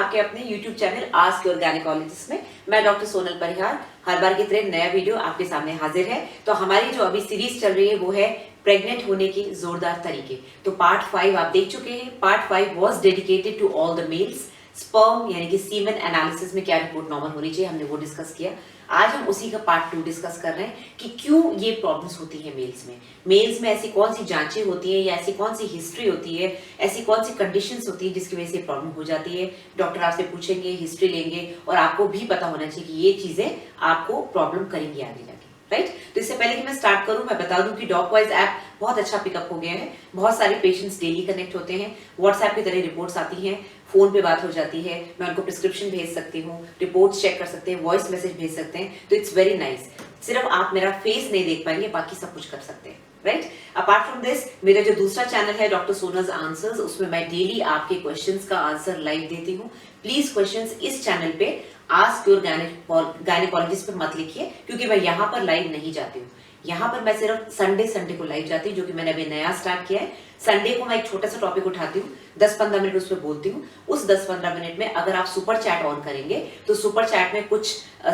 आपके अपने YouTube channel ask your gynaecologist में। मैं डॉक्टर सोनल परिहार हर बार की तरह नया वीडियो आपके सामने हाजिर है। तो हमारी जो अभी सीरीज चल रही है वो है प्रेग्नेंट होने के जोरदार तरीके। तो पार्ट 5 आप देख चुके हैं। Part 5 was dedicated to all the males. Sperm यानी कि सीमेन एनालिसिस में क्या रिपोर्ट नॉर्मल होनी चाहिए, हमने वो डिस्कस किया। आज हम उसी का पार्ट 2 डिस्कस कर रहे हैं कि क्यों ये प्रॉब्लम्स होती है मेल्स में। मेल्स में ऐसी कौन सी जांचें होती है या ऐसी कौन सी हिस्ट्री होती है, ऐसी कौन सी कंडीशंस होती है जिसकी वजह से प्रॉब्लम हो जाती है। डॉक्टर आपसे पूछेंगे, हिस्ट्री लेंगे और आपको भी पता होना चाहिए कि ये चीजें आपको प्रॉब्लम करेंगी आगे जाके, राइट। तो इससे पहले कि मैं स्टार्ट करूं, मैं बता दूं कि डॉकवाइज ऐप बहुत अच्छा पिकअप हो गया है। बहुत सारे पेशेंट्स डेली कनेक्ट होते हैं, व्हाट्सएप की तरह रिपोर्ट्स आती हैं, फोन पे बात हो जाती है, मैं उनको प्रिस्क्रिप्शन भेज सकती हूँ, रिपोर्ट्स चेक कर सकते हैं, वॉइस मैसेज भेज सकते हैं। तो इट्स वेरी नाइस। सिर्फ आप मेरा फेस नहीं देख पाएंगे, बाकी सब कुछ कर सकते हैं, राइट। अपार्ट फ्रॉम दिस, मेरा जो दूसरा चैनल है डॉक्टर सोनल्स आंसर्स, उसमें मैं डेली आपके क्वेश्चंस का आंसर लाइव देती हूँ। प्लीज क्वेश्चंस इस चैनल पे आस्क योर गायनेकोलॉजिस्ट पे मत लिखिए, क्योंकि मैं यहाँ पर लाइव नहीं जाती हूँ। यहाँ पर मैं सिर्फ संडे को लाइव जाती हूँ, जो कि मैंने अभी नया स्टार्ट किया है। संडे को मैं एक छोटा सा टॉपिक उठाती हूँ, 10-15 मिनट उस पर बोलती हूँ। उस 10-15 मिनट में अगर आप सुपर चैट ऑन करेंगे तो सुपर चैट में कुछ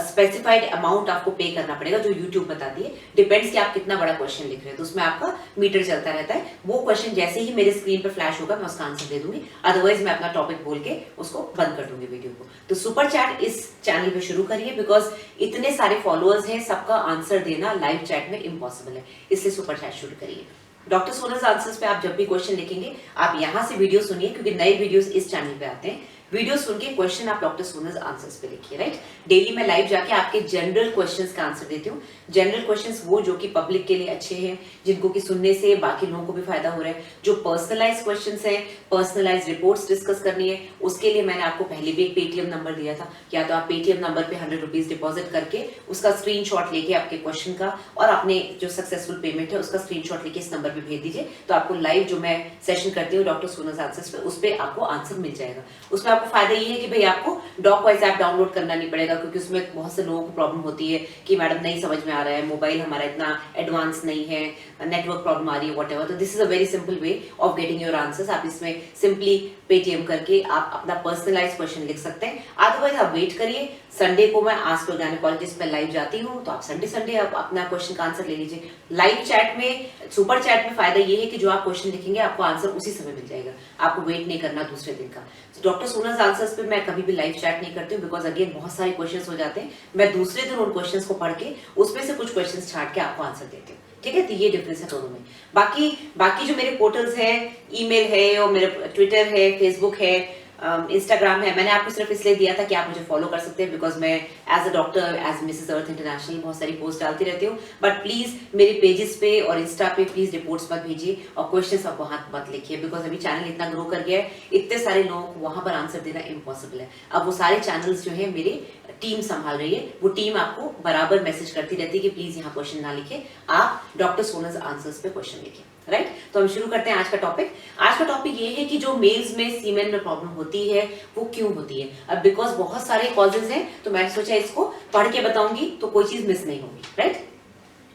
स्पेसिफाइड अमाउंट आपको पे करना पड़ेगा, जो यूट्यूब बताती है। डिपेंड्स कि आप कितना बड़ा क्वेश्चन लिख रहे हैं, तो उसमें आपका मीटर चलता रहता है। वो क्वेश्चन जैसे ही मेरे स्क्रीन पर फ्लैश होगा मैं उसका आंसर दे दूंगी, अदरवाइज मैं अपना टॉपिक बोल के उसको बंद कर दूंगी वीडियो को। तो सुपर चैट इस चैनल पे शुरू करिए, बिकॉज इतने सारे फॉलोअर्स हैं, सबका आंसर देना लाइव चैट में इम्पॉसिबल है, इसलिए सुपर चैट शुरू करिए। डॉक्टर सोनल्स आंसर्स पे आप जब भी क्वेश्चन लिखेंगे, आप यहां से वीडियो सुनिए, क्योंकि नए वीडियोस इस चैनल पे आते हैं। वीडियो सुन के क्वेश्चन आप डॉक्टर सोनल्स आंसर्स पे लिखिए, राइट। डेली मैं लाइव जाके आपके जनरल क्वेश्चंस का आंसर देती हूँ। जनरल क्वेश्चंस वो जो कि पब्लिक के लिए अच्छे हैं, जिनको कि सुनने से बाकी लोगों को भी फायदा हो रहा है। जो पर्सनलाइज क्वेश्चंस हैं, पर्सनलाइज रिपोर्ट्स डिस्कस करनी है, उसके लिए मैंने आपको पहले भी एक पेटीएम नंबर दिया था। या तो आप पेटीएम नंबर पे 100 रुपीज डिपॉजिट करके उसका स्क्रीनशॉट लेके आपके क्वेश्चन का और अपने जो सक्सेसफुल पेमेंट है उसका स्क्रीनशॉट लेके इस नंबर पे भेज दीजिए। तो आपको लाइव जो मैं सेशन करती हूँ डॉक्टर सोनल्स आंसर्स पे, उस पर आपको आंसर मिल जाएगा। उसमें आपको फायदा ये है कि भाई आपको डॉकवाइज ऐप डाउनलोड करना नहीं पड़ेगा, क्योंकि उसमें बहुत से लोगों को प्रॉब्लम होती है कि मैडम नहीं समझ में आ रहा है, मोबाइल हमारा इतना एडवांस नहीं है, नेटवर्क प्रॉब्लम आ रही है, व्हाटएवर। तो this is a very simple way of getting your answers. आप इसमें सिंपली पेटीएम करके आप अपना पर्सनलाइज क्वेश्चन लिख सकते हैं। अदरवाइज आप वेट करिए, संडे को मैं आस्क योर गायनेकोलॉजिस्ट में लाइव जाती हूँ, तो आप संडे आप अपना क्वेश्चन का आंसर ले लीजिए। लाइव चैट में, सुपर चैट में फायदा ये है कि जो आप क्वेश्चन लिखेंगे आपको आंसर उसी समय मिल जाएगा, आपको वेट नहीं करना दूसरे दिन का। डॉक्टर सोनल्स आंसर्स पे मैं कभी भी लाइव चैट नहीं करती हूँ, बिकॉज अगेन बहुत सारे क्वेश्चंस हो जाते हैं। मैं दूसरे दिन उन क्वेश्चंस को पढ़ के उसमें से कुछ क्वेश्चंस छांट के आपको आंसर देती हूँ, ठीक है। तो ये डिफरेंस है दोनों में। बाकी जो मेरे पोर्टल्स है, ईमेल है और मेरे ट्विटर है, फेसबुक है, इंस्टाग्राम है, मैंने आपको सिर्फ इसलिए दिया था कि आप मुझे फॉलो कर सकते हैं, बिकॉज मैं as a doctor, as Mrs Earth international बहुत सारी पोस्ट डालती रहती हूँ। बट प्लीज मेरे पेजेस पे और इंस्टा पे प्लीज रिपोर्ट्स मत भेजिए और क्वेश्चंस आप वहां मत लिखिए, बिकॉज अभी चैनल इतना ग्रो कर गया है, इतने सारे लोगों को वहां पर आंसर देना इम्पॉसिबल है। अब वो सारे चैनल्स जो है मेरी टीम संभाल रही है, वो टीम आपको बराबर मैसेज करती रहती है कि प्लीज यहाँ क्वेश्चन ना लिखे, आप डॉक्टर सोनल्स आंसर्स पे क्वेश्चन लिखिए, राइट। तो हम शुरू करते हैं आज का टॉपिक। आज का टॉपिक ये है कि जो मेल्स में सीमेन में प्रॉब्लम होती है वो क्यों होती है। अब बिकॉज बहुत सारे कॉजेज हैं, तो मैंने सोचा इसको पढ़ के बताऊंगी तो कोई चीज मिस नहीं होगी, राइट।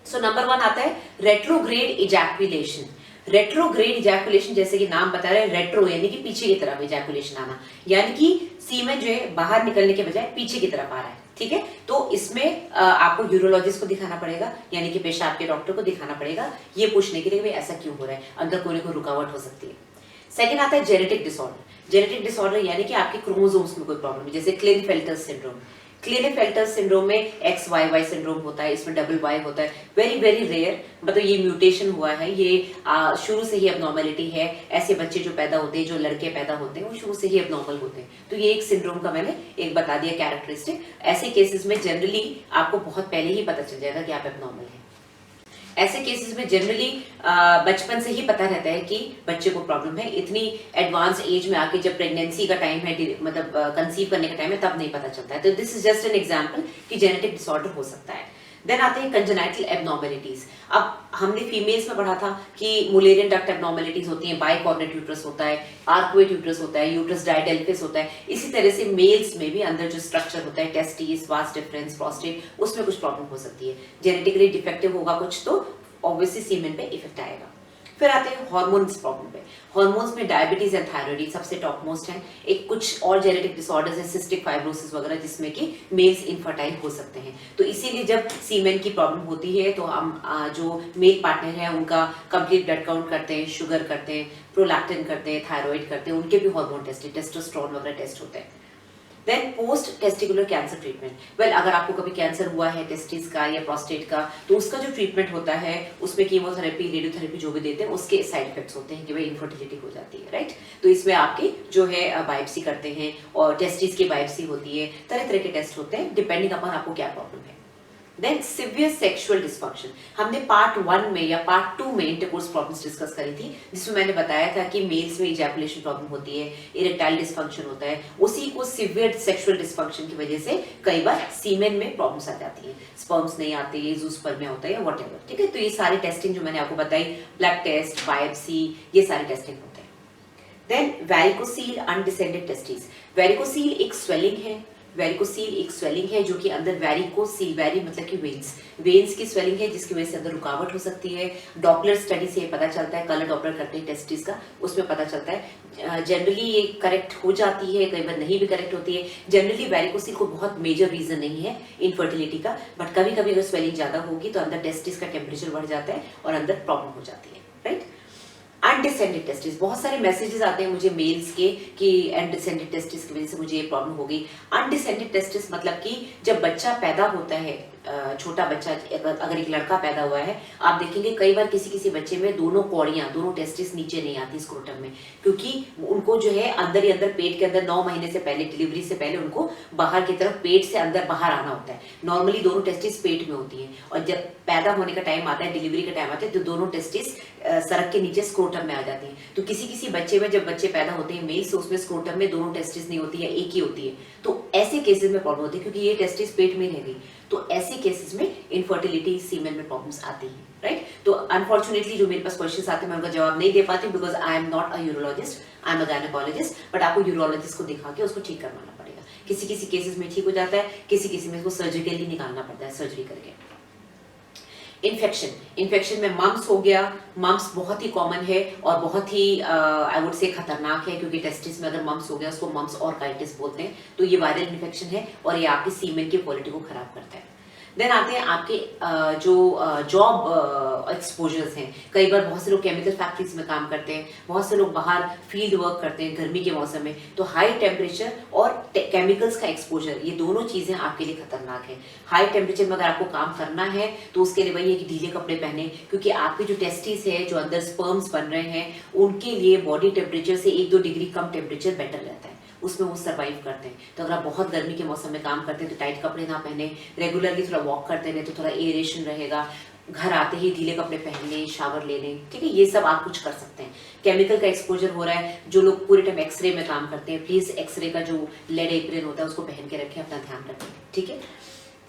सो नंबर 1 आता है रेट्रोग्रेड इजैकुलेशन। रेट्रोग्रेड इजैकुलेशन, जैसे कि नाम बता रहे हैं, रेट्रो यानी कि पीछे की तरफ इजैकुलेशन आना, यानी कि सीमेन जो है बाहर निकलने के बजाय पीछे की तरफ आ रहा है, ठीक है। तो इसमें आपको यूरोलॉजिस्ट को दिखाना पड़ेगा, यानी कि पेशाब के डॉक्टर को दिखाना पड़ेगा, ये पूछने के लिए भाई ऐसा क्यों हो रहा है, अंदर कोई रुकावट हो सकती है। सेकेंड आता है जेनेटिक डिसऑर्डर। जेनेटिक डिसऑर्डर यानी कि आपके क्रोमोसोम्स में कोई प्रॉब्लम है, जैसे क्लिनेफेल्टर सिंड्रोम। क्लिनेफेल्टर सिंड्रोम में XYY सिंड्रोम होता है, इसमें डबल Y होता है, वेरी रेयर, मतलब ये म्यूटेशन हुआ है, ये शुरू से ही एबनॉर्मेलिटी है। ऐसे बच्चे जो पैदा होते हैं, जो लड़के पैदा होते हैं, वो शुरू से ही एबनॉर्मल होते हैं। तो ये एक सिंड्रोम का मैंने एक बता दिया कैरेक्टरिस्टिक। ऐसे केसेस में जनरली आपको बहुत पहले ही पता चल जाएगा कि आप एबनॉर्मल हैं। ऐसे केसेस में जनरली बचपन से ही पता रहता है कि बच्चे को प्रॉब्लम है। इतनी एडवांस एज में आके जब प्रेगनेंसी का टाइम है, मतलब कंसीव करने का टाइम है, तब नहीं पता चलता है। तो this is just an example कि जेनेटिक डिसऑर्डर हो सकता है। देन आते हैं कंजेनाइटल एबनॉर्मेलिटीज। अब हमने फीमेल्स में पढ़ा था कि मुलेरियन डक्ट एबनॉर्मेलिटीज होती हैं, बाइकॉर्नेट यूट्रस होता है, आर्कुएट यूट्रस होता है, यूट्रस डायडेल्फिस होता है। इसी तरह से मेल्स में भी अंदर जो स्ट्रक्चर होता है, टेस्टिस, वास डिफरेंस, प्रोस्टेट, उसमें कुछ प्रॉब्लम हो सकती है। जेनेटिकली डिफेक्टिव होगा कुछ तो ऑब्वियसली सीमेन पे इफेक्ट आएगा। फिर आते हैं हॉर्मोन्स प्रॉब्लम पे। हॉर्मोन्स में डायबिटीज एंड थायराइड सबसे टॉप मोस्ट है। एक कुछ और जेनेटिक डिसऑर्डर्स है, सिस्टिक फाइब्रोसिस वगैरह, जिसमें कि मेल्स इनफर्टाइल हो सकते हैं। तो इसीलिए जब सीमेन की प्रॉब्लम होती है तो हम जो मेल पार्टनर है उनका कंप्लीट ब्लड काउंट करते हैं, शुगर करते हैं, प्रोलैक्टिन करते हैं, थायराइड करते हैं, उनके भी हार्मोन टेस्ट, टेस्टोस्टेरोन वगैरह टेस्ट होते हैं। Then post testicular cancer treatment. Well, अगर आपको कभी कैंसर हुआ है टेस्टिस का या प्रोस्टेट का, तो उसका जो ट्रीटमेंट होता है उसमें कीमोथेरेपी, रेडियोथेरेपी जो भी देते हैं उसके साइड इफेक्ट्स होते हैं कि भाई इनफर्टिलिटी हो जाती है, राइट। तो इसमें आपके जो है बायोप्सी करते हैं और टेस्टिस की बायोप्सी होती है, तरह तरह के टेस्ट होते हैं डिपेंडिंग अपॉन आपको क्या प्रॉब्लम है। देन सिवियर सेक्सुअल डिस्फंक्शन, हमने पार्ट 1 में या पार्ट 2 में इंटरकोर्स प्रॉब्लम्स डिस्कस करी थी, जिसमें मैंने बताया था कि मेल्स में इजैकुलेशन प्रॉब्लम होती है, इरेक्टाइल डिस्फंक्शन होता है। उसी को सिवियर सेक्सुअल डिस्फंक्शन की वजह से कई बार सीमेन में प्रॉब्लम्स आ जाती है, स्पर्म्स नहीं आते, ये जूस्पर्मिया होता है या व्हाटएवर, ठीक है। तो ये सारी टेस्टिंग जो मैंने आपको बताई, ब्लड टेस्ट, बायोप्सी, ये सारी टेस्टिंग होते हैं। Then varicocele undescended testis. Varicocele एक स्वेलिंग है, वेरिकोसील एक स्वेलिंग है जो कि अंदर वेरिकोसील, वेरी मतलब कि वेन्स की स्वेलिंग है जिसकी वजह से अंदर रुकावट हो सकती है। डॉपलर स्टडी से पता चलता है, कलर डॉपलर करते हैं टेस्टिस का, उसमें पता चलता है। जनरली ये करेक्ट हो जाती है, कई बार नहीं भी करेक्ट होती है। जनरली वेरिकोसील को बहुत मेजर रीजन नहीं है इनफर्टिलिटी का, बट कभी कभी अगर स्वेलिंग ज्यादा होगी तो अंदर टेस्टिस का टेम्परेचर बढ़ जाता है और अंदर प्रॉब्लम हो जाती है, राइट। अनडिसेंडेड टेस्टिस, बहुत सारे मैसेजेस आते हैं मुझे मेल्स के कि अनडिसेंडेड टेस्टिस की वजह से मुझे ये प्रॉब्लम हो गई। अनडिसेंडेड टेस्टिस मतलब कि जब बच्चा पैदा होता है, छोटा बच्चा, अगर एक लड़का पैदा हुआ है, आप देखेंगे कई बार किसी किसी बच्चे में दोनों कौड़ियां, दोनों टेस्टिस नीचे नहीं आती स्क्रोटम में, क्योंकि उनको जो है अंदर ही अंदर पेट के अंदर 9 महीने से पहले, डिलीवरी से पहले उनको बाहर की तरफ पेट से अंदर बाहर आना होता है। नॉर्मली दोनों टेस्टिस पेट में होती है और जब पैदा होने का टाइम आता है, डिलीवरी का टाइम आता है, तो दोनों टेस्टिस सड़क के नीचे स्क्रोटम में आ जाती है। तो किसी किसी बच्चे में जब बच्चे पैदा होते हैं मेल से, उसमें स्क्रोटम में दोनों टेस्टिस नहीं होती है, एक ही होती है। तो ऐसे केसेस में प्रॉब्लम होती है क्योंकि ये टेस्टिस पेट में रह गई। तो ऐसे केसेस में इनफर्टिलिटी, सीमेन में प्रॉब्लम्स आती है, राइट। तो अनफॉर्चुनेटली जो मेरे पास क्वेश्चंस आते हैं मैं उनका जवाब नहीं दे पाती because I am not a urologist, I am a gynaecologist. But आपको यूरोलॉजिस्ट को दिखा के उसको ठीक करवाना पड़ेगा। किसी किसी केसेस में ठीक हो जाता है, किसी किसी में इसको सर्जिकली निकालना पड़ता है, सर्जरी करके। इन्फेक्शन में मम्स हो गया। मम्स बहुत ही कॉमन है और बहुत ही आई वुड से खतरनाक है, क्योंकि टेस्टिस में अगर मम्स हो गया उसको मम्स ऑर्काइटिस बोलते हैं। तो ये वायरल इन्फेक्शन है और ये आपकी सीमेन की क्वालिटी को खराब करता है। देन आते हैं आपके जो जॉब एक्सपोजर्स हैं। कई बार बहुत से लोग केमिकल फैक्ट्रीज में काम करते हैं, बहुत से लोग बाहर फील्ड वर्क करते हैं गर्मी के मौसम में। तो हाई टेम्परेचर और केमिकल्स का एक्सपोजर, ये दोनों चीजें आपके लिए खतरनाक है। हाई टेम्परेचर में अगर आपको काम करना है तो उसके लिए वही है कि ढीले कपड़े पहने, क्योंकि आपके जो टेस्टिस है, जो अंदर स्पर्म्स बन रहे हैं, उनके लिए बॉडी टेम्परेचर से 1-2 डिग्री कम टेम्परेचर बेटर रहता है, उसमें वो सर्वाइव करते हैं। तो अगर आप बहुत गर्मी के मौसम में काम करते हैं तो टाइट कपड़े ना पहने, रेगुलरली थोड़ा वॉक करते रहे तो थोड़ा एयरेशन रहेगा, घर आते ही ढीले कपड़े पहन लें, शावर ले लें, ठीक है। ये सब आप कुछ कर सकते हैं। केमिकल का एक्सपोजर हो रहा है, जो लोग पूरे टाइम एक्सरे में काम करते हैं, प्लीज एक्सरे का जो लेड एप्रन होता है उसको पहन के रखें, अपना ध्यान रखें, ठीक है।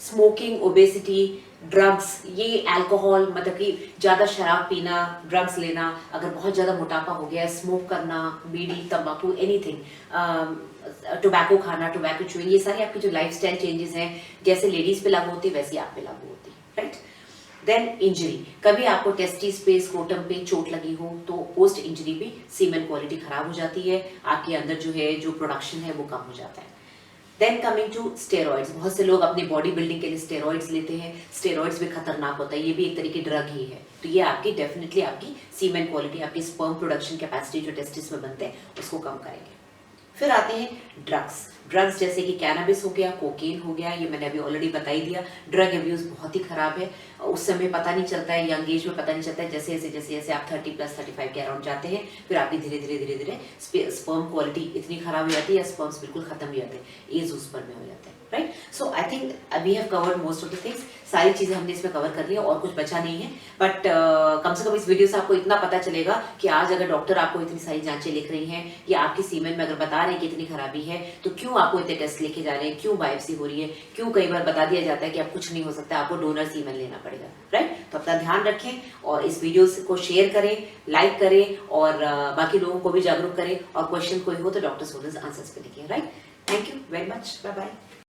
स्मोकिंग, ओबेसिटी, ड्रग्स, ये अल्कोहल मतलब कि ज्यादा शराब पीना, ड्रग्स लेना, अगर बहुत ज्यादा मोटापा हो गया, स्मोक करना, बीड़ी, तंबाकू, एनीथिंग, टोबैको खाना, टोबैको चूइंग, ये सारे आपके जो लाइफस्टाइल चेंजेस हैं, जैसे लेडीज पे लागू होती है वैसे आप पे लागू होती है, राइट। देन इंजरी, कभी आपको टेस्टिस पे, स्क्रोटम पे चोट लगी हो तो पोस्ट इंजरी भी सीमेन क्वालिटी खराब हो जाती है, आपके अंदर जो है जो प्रोडक्शन है वो कम हो जाता है। देन कमिंग टू स्टेरॉइड्स, बहुत से लोग अपनी बॉडी बिल्डिंग के लिए स्टेरॉइड्स लेते हैं। स्टेरॉइड्स भी खतरनाक होता है, ये भी एक तरीके ड्रग ही है। तो ये आपकी डेफिनेटली आपकी सीमेन क्वालिटी, आपकी स्पर्म प्रोडक्शन कैपेसिटी जो टेस्टिस में बनते हैं उसको कम करेंगे। फिर आते हैं ड्रग्स जैसे कि कैनबिस हो गया, कोकेन हो गया, ये मैंने अभी ऑलरेडी बता ही दिया। ड्रग अब्यूज बहुत ही खराब है, उस समय पता नहीं चलता है, यंग एज में पता नहीं चलता है, जैसे जैसे आप 30+, 35 के अराउंड जाते हैं, फिर आपकी धीरे धीरे स्पर्म क्वालिटी इतनी खराब हो जाती है या स्पर्म्स बिल्कुल खत्म हो जाते हैं, एज उस पर में हो जाते हैं, right. So I think we have covered most of the things, सारी चीजें हमने इसमें कवर कर लिया और कुछ बचा नहीं है। बट कम से कम इस वीडियो से आपको इतना पता चलेगा कि आज अगर डॉक्टर आपको इतनी सारी जांचें लिख रही हैं या आपकी सीमेन में अगर बता रहे हैं कि इतनी खराबी है, तो क्यों आपको इतने टेस्ट लेके जा रहे हैं, क्यों बायोप्सी हो रही है, क्यों कई बार बता दिया जाता है कि आप कुछ नहीं हो सकता, आपको डोनर सीमेन लेना पड़ेगा, राइट। तो अपना ध्यान रखें और इस वीडियो को शेयर करें, लाइक करें और बाकी लोगों को भी जागरूक करें, और क्वेश्चन कोई हो तो डॉक्टर सोनल आंसर्स पे लिखें, right. Thank you very much, bye bye.